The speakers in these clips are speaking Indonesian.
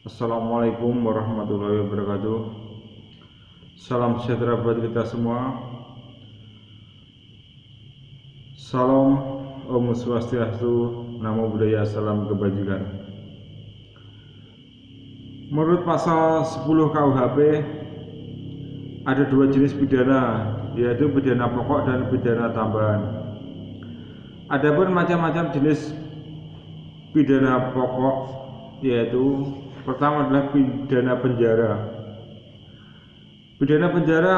Assalamualaikum warahmatullahi wabarakatuh. Salam sejahtera buat kita semua. Salam Om Swastiastu, Namo Buddhaya, salam kebajikan. Menurut pasal 10 KUHP ada dua jenis pidana, yaitu pidana pokok dan pidana tambahan. Adapun macam-macam jenis pidana pokok, yaitu pertama adalah pidana penjara. Pidana penjara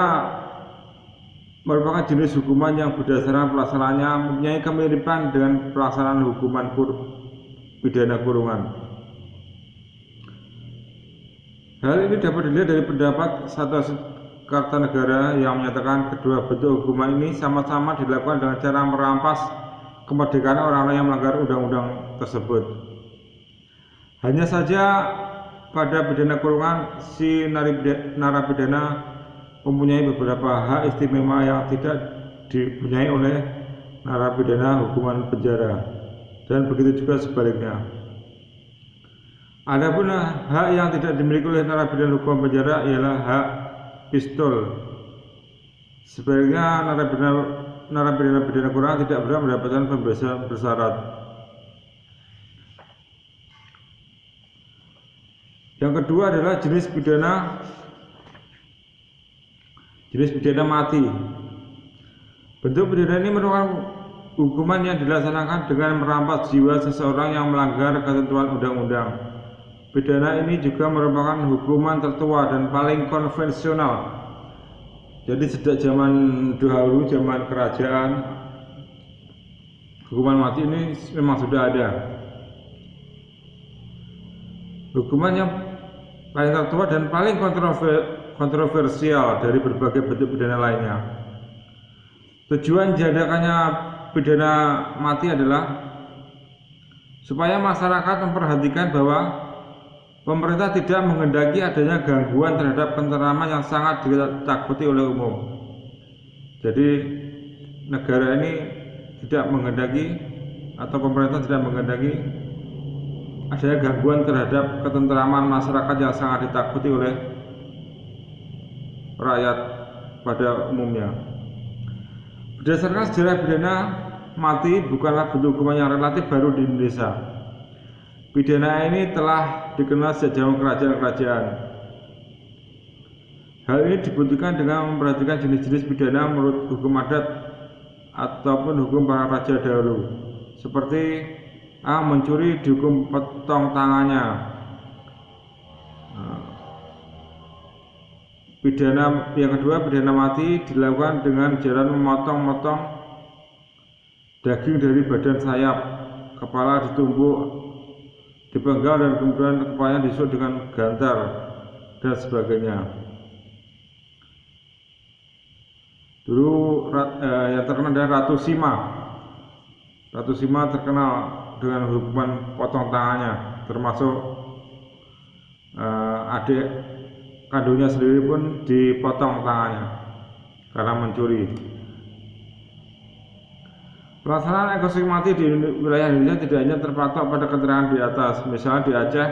merupakan jenis hukuman yang berdasarkan pelaksanaannya mempunyai kemiripan dengan pelaksanaan hukuman pidana kurungan. Hal ini dapat dilihat dari pendapat Satu Kartanegara yang menyatakan kedua bentuk hukuman ini sama-sama dilakukan dengan cara merampas kemerdekaan orang-orang yang melanggar undang-undang tersebut. Hanya saja pada pidana kurungan, si narapidana mempunyai beberapa hak istimewa yang tidak dipunyai oleh narapidana hukuman penjara, dan begitu juga sebaliknya. Adapun hak yang tidak dimiliki oleh narapidana hukuman penjara ialah hak pistol. Sebaliknya narapidana pidana kurungan tidak berhak mendapatkan pembebasan bersyarat. Yang kedua adalah jenis pidana mati. Bentuk pidana ini merupakan hukuman yang dilaksanakan dengan merampas jiwa seseorang yang melanggar ketentuan undang-undang. Pidana ini juga merupakan hukuman tertua dan paling konvensional. Jadi sejak zaman dahulu, zaman kerajaan, hukuman mati ini memang sudah ada. Hukuman yang paling tertua dan paling kontroversial dari berbagai bentuk pidana lainnya. Tujuan diadakannya pidana mati adalah supaya masyarakat memperhatikan bahwa pemerintah tidak menghendaki adanya gangguan terhadap ketenteraman yang sangat ditakuti oleh umum. Jadi negara ini tidak menghendaki, atau pemerintah tidak menghendaki adanya gangguan terhadap ketenteraman masyarakat yang sangat ditakuti oleh rakyat pada umumnya. Berdasarkan sejarah, pidana mati bukanlah bentuk hukuman yang relatif baru di Indonesia. Pidana ini telah dikenal sejak zaman kerajaan-kerajaan. Hal ini dibuktikan dengan memperhatikan jenis-jenis pidana menurut hukum adat ataupun hukum para raja dahulu, seperti mencuri dihukum potong tangannya. Pidana yang kedua, pidana mati dilakukan dengan jalan memotong-motong daging dari badan sayap, kepala ditumbuk, dipenggal, dan kemudian kepalanya disusuk dengan gantar dan sebagainya. Dulu yang terkenal adalah Ratu Sima. Ratu Sima terkenal dengan hukuman potong tangannya, termasuk adik kandungnya sendiri pun dipotong tangannya karena mencuri. Pelaksanaan eksekusi mati di wilayah Indonesia tidak hanya terpatok pada keterangan di atas. Misalnya di Aceh,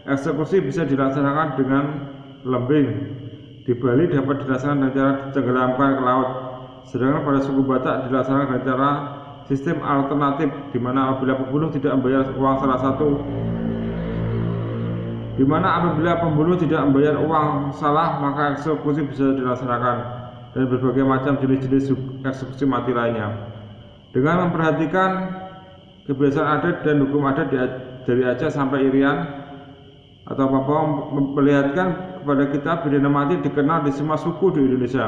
eksekusi bisa dilaksanakan dengan lembing. Di Bali dapat dilaksanakan dengan cara ditenggelamkan ke laut. Sedangkan pada suku Batak dilaksanakan dengan cara sistem alternatif, di mana apabila pembunuh tidak membayar uang salah maka eksekusi bisa dilaksanakan, dan berbagai macam jenis-jenis eksekusi mati lainnya. Dengan memperhatikan kebiasaan adat dan hukum adat dari Aceh sampai Irian atau Papua, memperlihatkan kepada kita pidana mati dikenal di semua suku di Indonesia,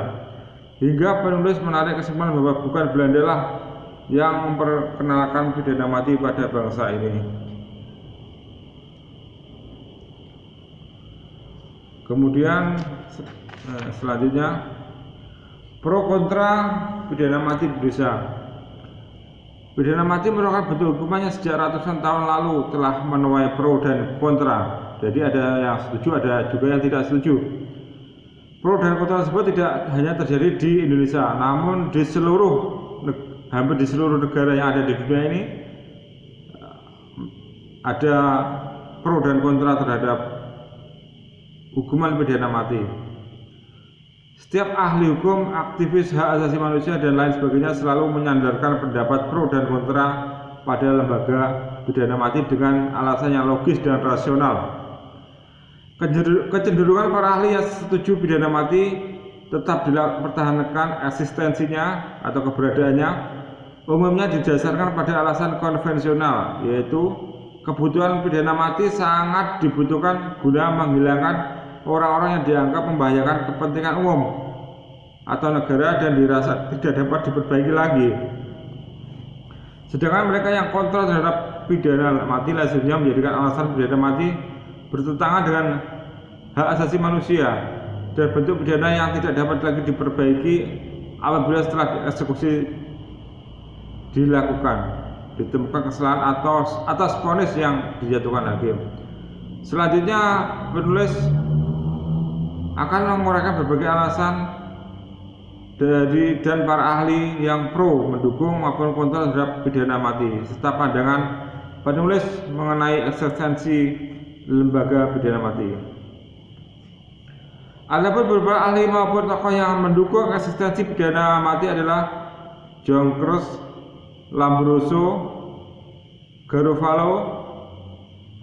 hingga penulis menarik kesimpulan bahwa bukan Belanda lah yang memperkenalkan pidana mati pada bangsa ini. Kemudian selanjutnya, pro kontra pidana mati di Indonesia. Pidana mati merupakan bentuk hukuman yang sejak ratusan tahun lalu telah menuai pro dan kontra. Jadi ada yang setuju, ada juga yang tidak setuju. Pro dan kontra tersebut tidak hanya terjadi di Indonesia, namun di hampir di seluruh negara yang ada di dunia ini ada pro dan kontra terhadap hukuman pidana mati. Setiap ahli hukum, aktivis hak asasi manusia dan lain sebagainya selalu menyandarkan pendapat pro dan kontra pada lembaga pidana mati dengan alasan yang logis dan rasional. Kecenderungan para ahli yang setuju pidana mati tetap dipertahankan eksistensinya atau keberadaannya umumnya didasarkan pada alasan konvensional, yaitu kebutuhan pidana mati sangat dibutuhkan guna menghilangkan orang-orang yang dianggap membahayakan kepentingan umum atau negara dan dirasa tidak dapat diperbaiki lagi. Sedangkan mereka yang kontra terhadap pidana mati lazimnya menjadikan alasan pidana mati bertentangan dengan hak asasi manusia dan bentuk pidana yang tidak dapat lagi diperbaiki apabila setelah eksekusi dilakukan ditemukan kesalahan atau atas vonis yang dijatuhkan hakim. Selanjutnya penulis akan menguraikan berbagai alasan dari dan para ahli yang pro, mendukung maupun kontra terhadap pidana mati serta pandangan penulis mengenai eksistensi lembaga pidana mati. Adapun beberapa ahli maupun tokoh yang mendukung eksistensi pidana mati adalah Jonckers, Lombroso, Garofalo,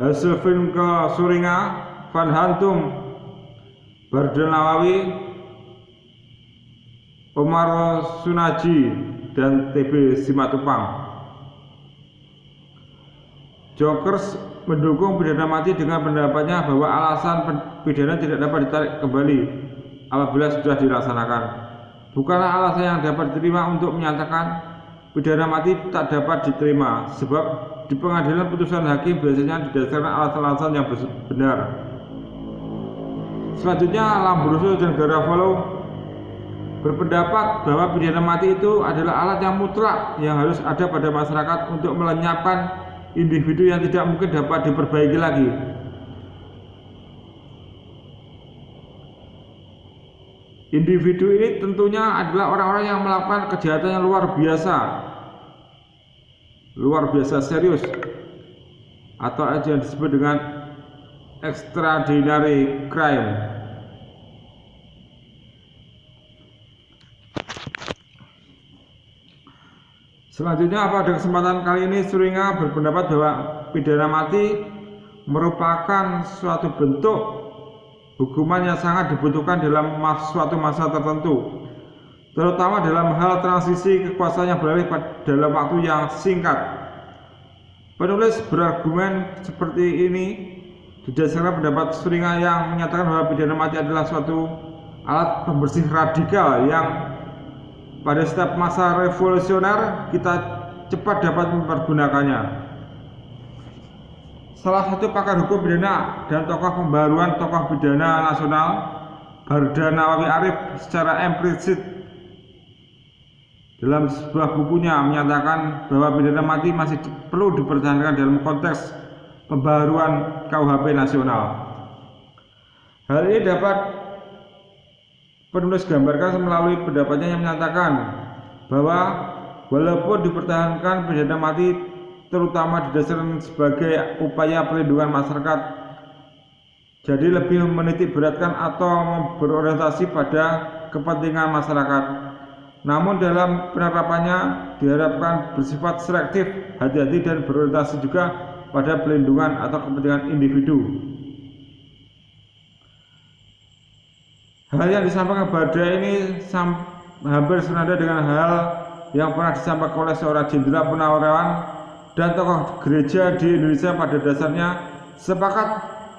Herschelvinck Schuringer, Van Hantum, Bardelnawawi, Omar Sunaji, dan TB Simatupang. Jonckers mendukung pidana mati dengan pendapatnya bahwa alasan pidana tidak dapat ditarik kembali apabila sudah dilaksanakan. Bukanlah alasan yang dapat diterima untuk menyatakan pidana mati tak dapat diterima, sebab di pengadilan putusan hakim biasanya didasarkan alasan-alasan yang benar. Selanjutnya Lombroso dan Garofalo berpendapat bahwa pidana mati itu adalah alat yang mutlak yang harus ada pada masyarakat untuk melenyapkan individu yang tidak mungkin dapat diperbaiki lagi. Individu ini tentunya adalah orang-orang yang melakukan kejahatan yang luar biasa serius, atau yang disebut dengan extraordinary crime. Selanjutnya pada kesempatan kali ini Schuringer berpendapat bahwa pidana mati merupakan suatu bentuk hukuman yang sangat dibutuhkan dalam suatu masa tertentu, terutama dalam hal transisi kekuasaan yang beralih dalam waktu yang singkat. Penulis berargumen seperti ini didasarkan pendapat Schuringer yang menyatakan bahwa pidana mati adalah suatu alat pembersih radikal yang pada setiap masa revolusioner kita cepat dapat mempergunakannya. Salah satu pakar hukum pidana dan tokoh pembaruan tokoh pidana nasional, Bardelnawawi Arif, secara implisit dalam sebuah bukunya menyatakan bahwa pidana mati masih perlu dipertahankan dalam konteks pembaruan KUHP nasional. Hal ini dapat penulis gambarkan melalui pendapatnya yang menyatakan bahwa walaupun dipertahankan pidana mati terutama didasarkan sebagai upaya perlindungan masyarakat, jadi lebih menitik beratkan atau berorientasi pada kepentingan masyarakat. Namun dalam penerapannya diharapkan bersifat selektif, hati-hati dan berorientasi juga pada perlindungan atau kepentingan individu. Hal yang disampaikan Barda ini hampir senada dengan hal yang pernah disampaikan oleh seorang jenderal purnawirawan dan tokoh gereja di Indonesia. Pada dasarnya sepakat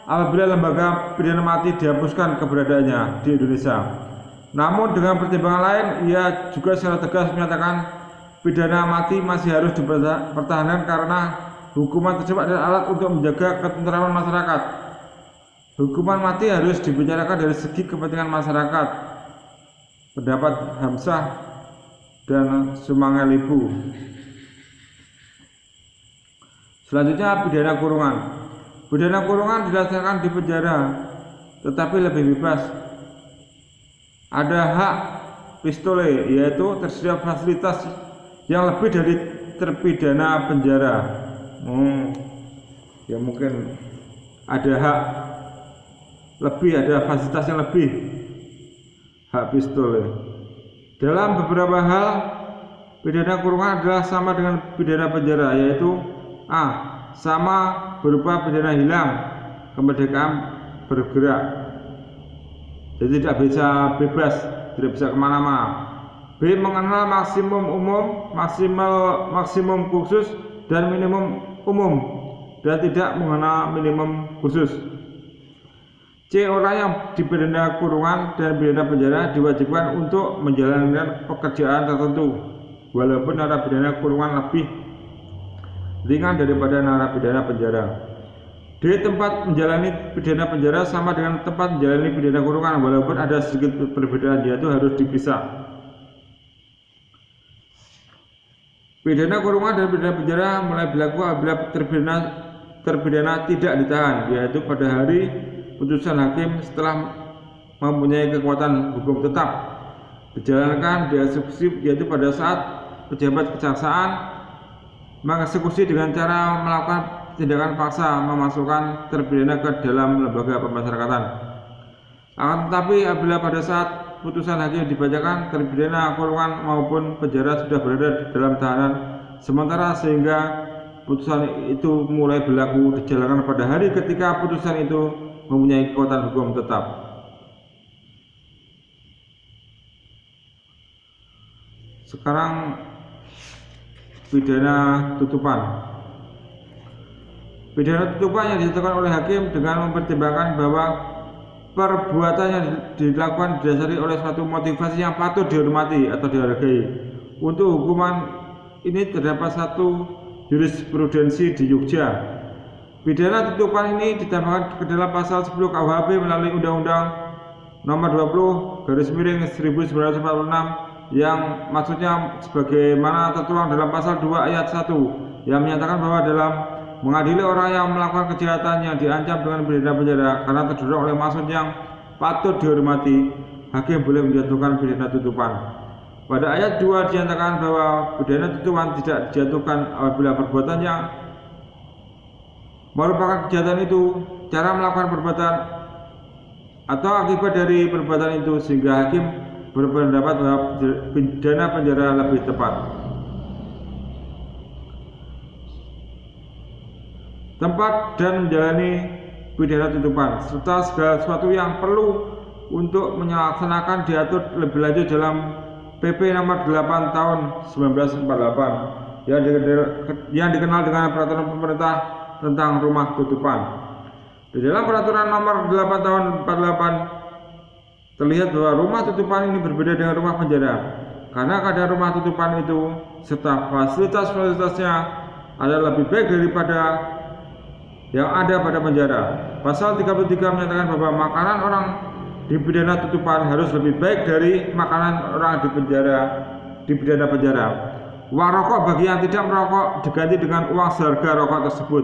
apabila lembaga pidana mati dihapuskan keberadaannya di Indonesia. Namun dengan pertimbangan lain, ia juga secara tegas menyatakan pidana mati masih harus dipertahankan karena hukuman tersebut adalah alat untuk menjaga ketentraman masyarakat. Hukuman mati harus dibicarakan dari segi kepentingan masyarakat. Pendapat Hamzah dan Sumangelibu. Selanjutnya pidana kurungan. Pidana kurungan dilaksanakan di penjara, tetapi lebih bebas. Ada hak pistole, yaitu tersedia fasilitas yang lebih dari terpidana penjara. Ya mungkin ada hak lebih, ada fasilitas yang lebih hak pistol. Dalam beberapa hal pidana kurungan adalah sama dengan pidana penjara, yaitu a. sama berupa pidana hilang kemerdekaan bergerak, jadi tidak bisa bebas, tidak bisa kemana-mana. B. mengenal maksimum umum, maksimum khusus, dan minimum umum, dan tidak mengenal minimum khusus. C. orang yang dipidana kurungan dan pidana penjara diwajibkan untuk menjalankan pekerjaan tertentu, walaupun narapidana kurungan lebih ringan daripada narapidana penjara. D. tempat menjalani pidana penjara sama dengan tempat menjalani pidana kurungan, walaupun ada sedikit perbedaan, yaitu harus dipisah. Pidana kurungan dan pidana penjara mulai berlaku apabila terpidana tidak ditahan, yaitu pada hari putusan hakim setelah mempunyai kekuatan hukum tetap, dijalankan dieksekusi, yaitu pada saat pejabat kejaksaan mengeksekusi dengan cara melakukan tindakan paksa memasukkan terpidana ke dalam lembaga pemasyarakatan. Akan tetapi apabila pada saat putusan hakim dibacakan, terpidana kurungan maupun penjara sudah berada dalam tahanan sementara, sehingga putusan itu mulai berlaku dijalankan pada hari ketika putusan itu mempunyai kekuatan hukum tetap. Sekarang pidana tutupan. Pidana tutupan yang dijatuhkan oleh hakim dengan mempertimbangkan bahwa perbuatan yang dilakukan didasari oleh suatu motivasi yang patut dihormati atau dihargai. Untuk hukuman ini terdapat satu jurisprudensi di Yogyakarta. Pidana tutupan ini ditambahkan ke dalam pasal 10 KUHP melalui Undang-Undang Nomor 20/1946 yang maksudnya sebagaimana tertuang dalam pasal 2 ayat 1 yang menyatakan bahwa dalam mengadili orang yang melakukan kejahatan yang diancam dengan pidana penjara karena terdorong oleh maksud yang patut dihormati, hakim boleh menjatuhkan pidana tutupan. Pada ayat 2 dinyatakan bahwa pidana tutupan tidak dijatuhkan apabila perbuatan yang merupakan kejahatan itu, cara melakukan perbuatan atau akibat dari perbuatan itu, sehingga hakim berpendapat bahwa pidana penjara lebih tepat. Tempat dan menjalani pidana tutupan serta segala sesuatu yang perlu untuk melaksanakan diatur lebih lanjut dalam PP Nomor 8 Tahun 1948 yang dikenal dengan Peraturan Pemerintah tentang Rumah Tutupan. Di dalam Peraturan Nomor 8 Tahun 48 terlihat bahwa rumah tutupan ini berbeda dengan rumah penjara karena keadaan rumah tutupan itu serta fasilitas-fasilitasnya adalah lebih baik daripada yang ada pada penjara. Pasal 33 menyatakan bahwa makanan orang di pidana tutupan harus lebih baik dari makanan orang di pidana penjara. Uang rokok bagi yang tidak merokok diganti dengan uang seharga rokok tersebut.